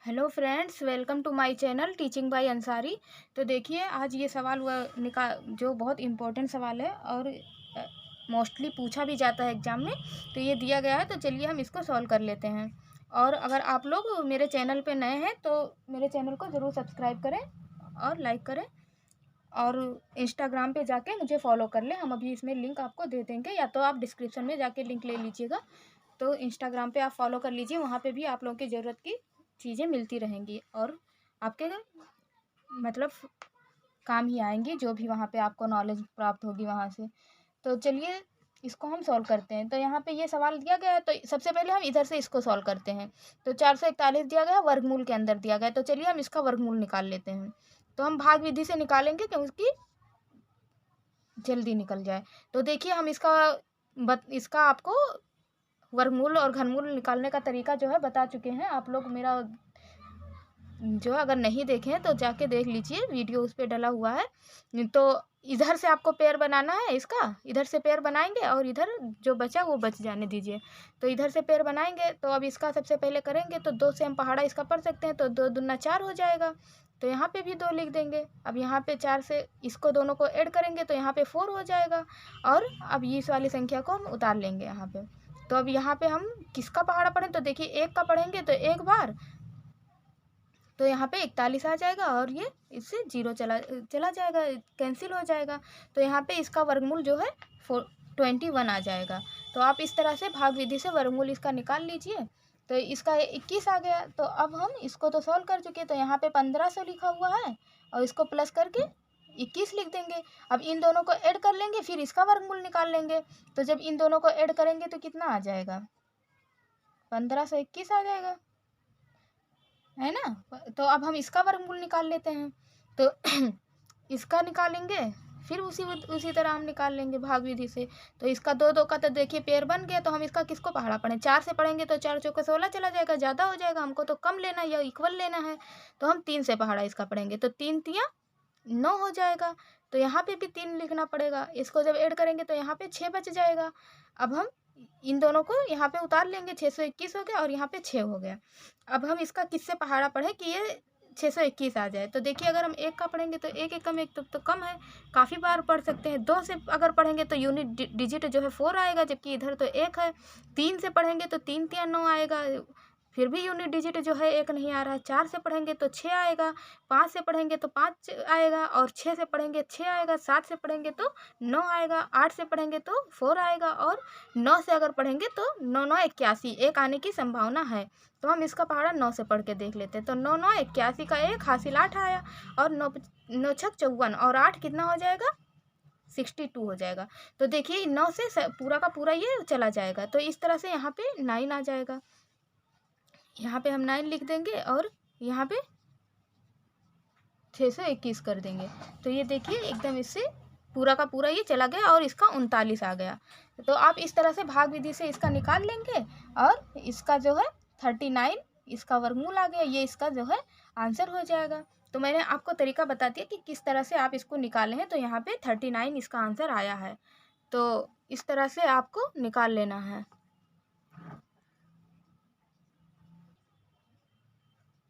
Hello friends, welcome to my channel teaching by Ansari. तो देखिए, आज ये सवाल जो बहुत इम्पोर्टेंट सवाल है और मोस्टली पूछा भी जाता है एग्ज़ाम में। तो ये दिया गया है, तो चलिए हम इसको सॉल्व कर लेते हैं। और अगर आप लोग मेरे चैनल पे नए हैं तो मेरे चैनल को ज़रूर सब्सक्राइब करें और लाइक करें, और इंस्टाग्राम पे जाके मुझे फॉलो कर लें। हम अभी इसमें लिंक आपको दे देंगे, या तो आप डिस्क्रिप्शन में जाके लिंक ले लीजिएगा। तो इंस्टाग्राम पे आप फॉलो कर लीजिए, वहाँ पे भी आप लोगों की ज़रूरत की चीज़ें मिलती रहेंगी और आपके मतलब काम ही आएंगी, जो भी वहाँ पे आपको नॉलेज प्राप्त होगी वहाँ से। तो चलिए इसको हम सॉल्व करते हैं। तो यहाँ पे ये सवाल दिया गया है, तो सबसे पहले हम इधर से इसको सॉल्व करते हैं। तो 441 दिया गया, वर्गमूल के अंदर दिया गया है, तो चलिए हम इसका वर्गमूल निकाल लेते हैं। तो हम भाग विधि से निकालेंगे क्योंकि जल्दी निकल जाए। तो देखिए, हम इसका आपको वर्गमूल और घनमूल निकालने का तरीका जो है बता चुके हैं। आप लोग मेरा जो अगर नहीं देखे हैं तो जाके देख लीजिए, वीडियो उस पर डला हुआ है। तो इधर से आपको पेड़ बनाना है, इसका इधर से पेड़ बनाएंगे और इधर जो बचा वो बच जाने दीजिए। तो इधर से पेड़ बनाएंगे, तो अब इसका सबसे पहले करेंगे तो 2 से हम पहाड़ा इसका पढ़ सकते हैं, तो 2 दूना 4 हो जाएगा। तो यहाँ पे भी 2 लिख देंगे। अब यहाँ पे 4 से इसको दोनों को ऐड करेंगे तो यहाँ पे 4 हो जाएगा। और अब इस वाली संख्या को हम उतार लेंगे यहाँ पे। तो अब यहाँ पे हम किसका पहाड़ा पढ़ें, तो देखिए 1 का पढ़ेंगे तो एक बार, तो यहाँ पे 41 आ जाएगा और ये इससे 0 चला जाएगा, कैंसिल हो जाएगा। तो यहाँ पे इसका वर्गमूल जो है 21 आ जाएगा। तो आप इस तरह से भाग विधि से वर्गमूल इसका निकाल लीजिए। तो इसका 21 आ गया। तो अब हम इसको तो सॉल्व कर चुके हैं, तो यहाँ पे 1500 लिखा हुआ है और इसको प्लस करके 21 लिख देंगे। अब इन दोनों को ऐड कर लेंगे, फिर इसका वर्गमूल निकाल लेंगे। तो जब इन दोनों को ऐड करेंगे तो कितना आ जाएगा, 1521 आ जाएगा, है ना। तो अब हम इसका वर्गमूल निकाल लेते हैं। तो इसका निकालेंगे, फिर उसी तरह हम निकाल लेंगे भाग विधि से। तो इसका 2 का तो देखिए पेड़ बन गया। तो हम इसका किसको पहाड़ा पढ़ें, 4 से पढ़ेंगे तो 4 चौके 16 चला जाएगा, ज़्यादा हो जाएगा। हमको तो कम लेना है या इक्वल लेना है। तो हम 3 से पहाड़ा इसका पढ़ेंगे, तो 3 तियाँ 9 हो जाएगा। तो यहाँ पे भी 3 लिखना पड़ेगा। इसको जब ऐड करेंगे तो यहाँ पे 6 बच जाएगा। अब हम इन दोनों को यहाँ पे उतार लेंगे, 621 हो गया और यहाँ पे 6 हो गया। अब हम इसका किससे पहाड़ा पढ़ें कि ये 621 आ जाए। तो देखिए, अगर हम 1 का पढ़ेंगे तो 1 एकम 1 तो कम है, काफ़ी बार पढ़ सकते हैं। 2 से अगर पढ़ेंगे तो यूनिट डिजिट जो है 4 आएगा, जबकि इधर तो 1 है। 3 से पढ़ेंगे तो 3 तियाँ 9 आएगा, फिर भी यूनिट डिजिट जो है 1 नहीं आ रहा है। 4 से पढ़ेंगे तो 6 आएगा, 5 से पढ़ेंगे तो 5 आएगा, और 6 से पढ़ेंगे 6 आएगा, 7 से पढ़ेंगे तो 9 आएगा, 8 से पढ़ेंगे तो 4 आएगा, और 9 से अगर पढ़ेंगे तो 9 9 81 1 आने की संभावना है। तो हम इसका पहाड़ा 9 से पढ़ के देख लेते हैं। तो 9 9 81 का 1 हासिल 8 आया, और 9 9 छक 54, और 8 कितना हो जाएगा, 62 हो जाएगा। तो देखिए 9 से पूरा का पूरा ये चला जाएगा। तो इस तरह से यहाँ पे 9 आ जाएगा। यहाँ पे हम 9 लिख देंगे और यहाँ पे 621 कर देंगे। तो ये देखिए एकदम इससे पूरा का पूरा ये चला गया और इसका 39 आ गया। तो आप इस तरह से भाग विधि से इसका निकाल लेंगे, और इसका जो है 39 इसका वर्गमूल आ गया, ये इसका जो है आंसर हो जाएगा। तो मैंने आपको तरीका बता दिया कि किस तरह से आप इसको निकाले हैं। तो यहाँ पे 39 इसका आंसर आया है। तो इस तरह से आपको निकाल लेना है।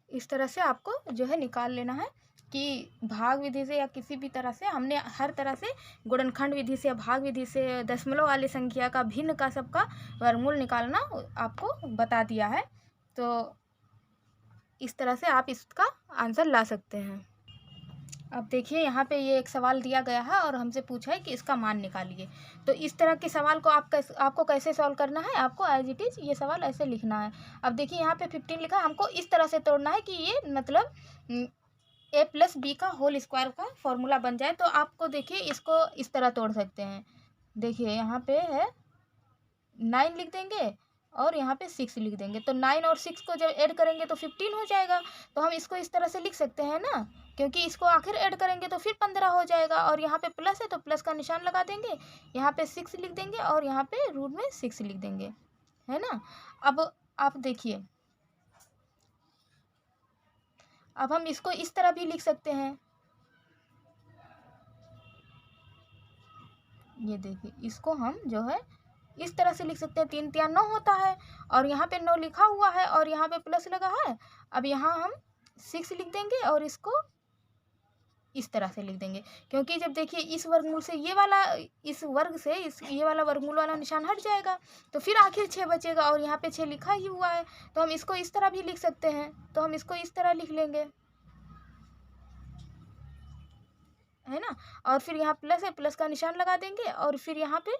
इस तरह से आपको जो है निकाल लेना है कि भाग विधि से या किसी भी तरह से, हमने हर तरह से गुणनखंड विधि से या भाग विधि से दशमलव वाली संख्या का, भिन्न का, सबका वर्गमूल निकालना आपको बता दिया है। तो इस तरह से आप इसका आंसर ला सकते हैं। अब देखिए, यहाँ पे ये एक सवाल दिया गया है और हमसे पूछा है कि इसका मान निकालिए। तो इस तरह के सवाल को आपको कैसे सॉल्व करना है, आपको एज इट इज़ ये सवाल ऐसे लिखना है। अब देखिए, यहाँ पे 15 लिखा है, हमको इस तरह से तोड़ना है कि ये मतलब a + b का होल स्क्वायर का फॉर्मूला बन जाए। तो आपको देखिए इसको इस तरह तोड़ सकते हैं। देखिए यहाँ पे है 9 लिख देंगे और यहाँ पे 6 लिख देंगे। तो 9 और 6 को जब ऐड करेंगे तो 15 हो जाएगा। तो हम इसको इस तरह से लिख सकते हैं ना, क्योंकि इसको आखिर ऐड करेंगे तो फिर 15 हो जाएगा, और यहाँ पे प्लस है तो प्लस का निशान लगा देंगे, यहाँ पे 6 लिख देंगे और यहाँ पे रूट में 6 लिख देंगे, है ना। अब आप देखिए, अब हम इसको इस तरह भी लिख सकते हैं। ये देखिए, इसको हम जो है इस तरह से लिख सकते हैं। 3 तिया 9 होता है और यहाँ पे 9 लिखा हुआ है और यहाँ पे प्लस लगा है। अब यहाँ हम 6 लिख देंगे और इसको इस तरह से लिख देंगे, क्योंकि जब देखिए इस वर्गमूल से ये वाला, इस वर्ग से ये वाला वर्गमूल वाला निशान हट जाएगा, तो फिर आखिर 6 बचेगा और यहाँ पे 6 लिखा ही हुआ है, तो हम इसको इस तरह भी लिख सकते हैं। तो हम इसको इस तरह लिख लेंगे, है ना। और फिर यहाँ प्लस है, प्लस का निशान लगा देंगे और फिर यहाँ पे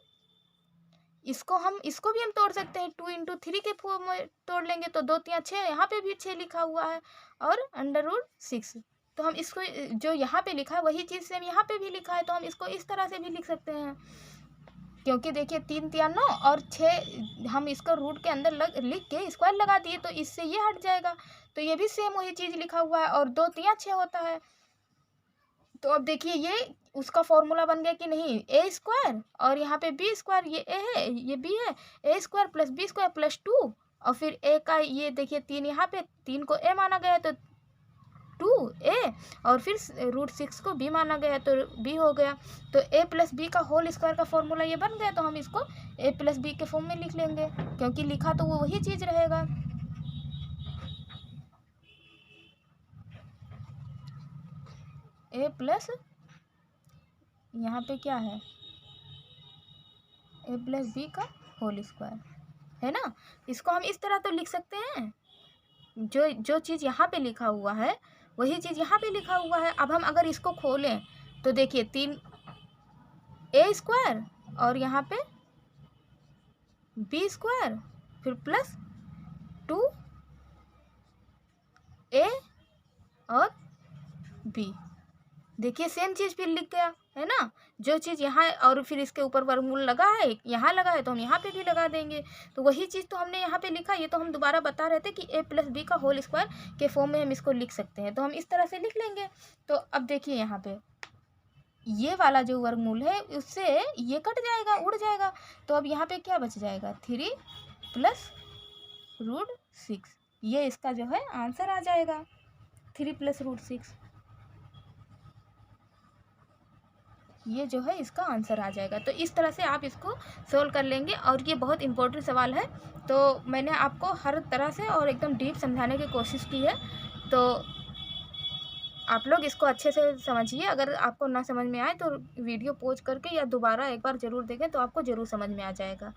इसको भी हम तोड़ सकते हैं। 2 × 3 के फॉर्म में तोड़ लेंगे तो 2 तिया 6, यहाँ पे भी 6 लिखा हुआ है और √6। तो हम इसको जो यहाँ पे लिखा है वही चीज़ सेम यहाँ पे भी लिखा है, तो हम इसको इस तरह से भी लिख सकते हैं। क्योंकि देखिए 3 तिया 9 और 6 हम इसको रूट के अंदर लिख के स्क्वायर लगा दिए, तो इससे ये हट जाएगा, तो ये भी सेम वही चीज़ लिखा हुआ है और 2 तिया 6 होता है। तो अब देखिए ये उसका फॉर्मूला बन गया कि नहीं, a² और यहाँ पे b², ये a है ये b है, a² + b² + 2 और फिर a का ये देखिए 3 यहाँ पे, 3 को a माना गया है तो 2a और फिर √6 को b माना गया है तो b हो गया। तो a + b का होल स्क्वायर का फॉर्मूला ये बन गया, तो हम इसको a + b के फॉर्म में लिख लेंगे, क्योंकि लिखा तो वो वही चीज़ रहेगा। a प्लस यहाँ पे क्या है, a + b का होल स्क्वायर, है ना। इसको हम इस तरह तो लिख सकते हैं, जो चीज़ यहाँ पे लिखा हुआ है वही चीज़ यहाँ पे लिखा हुआ है। अब हम अगर इसको खोलें तो देखिए 3a² और यहाँ पे b² फिर प्लस 2a और b, देखिए सेम चीज़ फिर लिख गया, है ना। जो चीज़ यहाँ और फिर इसके ऊपर वर्गमूल लगा है, यहाँ लगा है तो हम यहाँ पे भी लगा देंगे, तो वही चीज़ तो हमने यहाँ पे लिखा। ये तो हम दोबारा बता रहे थे कि a + b का होल स्क्वायर के फॉर्म में हम इसको लिख सकते हैं, तो हम इस तरह से लिख लेंगे। तो अब देखिए यहाँ पे ये वाला जो वर्गमूल है उससे ये कट जाएगा, उड़ जाएगा, तो अब यहाँ पे क्या बच जाएगा, 3 + √6, ये इसका जो है आंसर आ जाएगा, 3 + √6, ये जो है इसका आंसर आ जाएगा। तो इस तरह से आप इसको सोल्व कर लेंगे और ये बहुत इंपॉर्टेंट सवाल है, तो मैंने आपको हर तरह से और एकदम डीप समझाने की कोशिश की है, तो आप लोग इसको अच्छे से समझिए। अगर आपको ना समझ में आए तो वीडियो पॉज करके या दोबारा एक बार ज़रूर देखें, तो आपको ज़रूर समझ में आ जाएगा।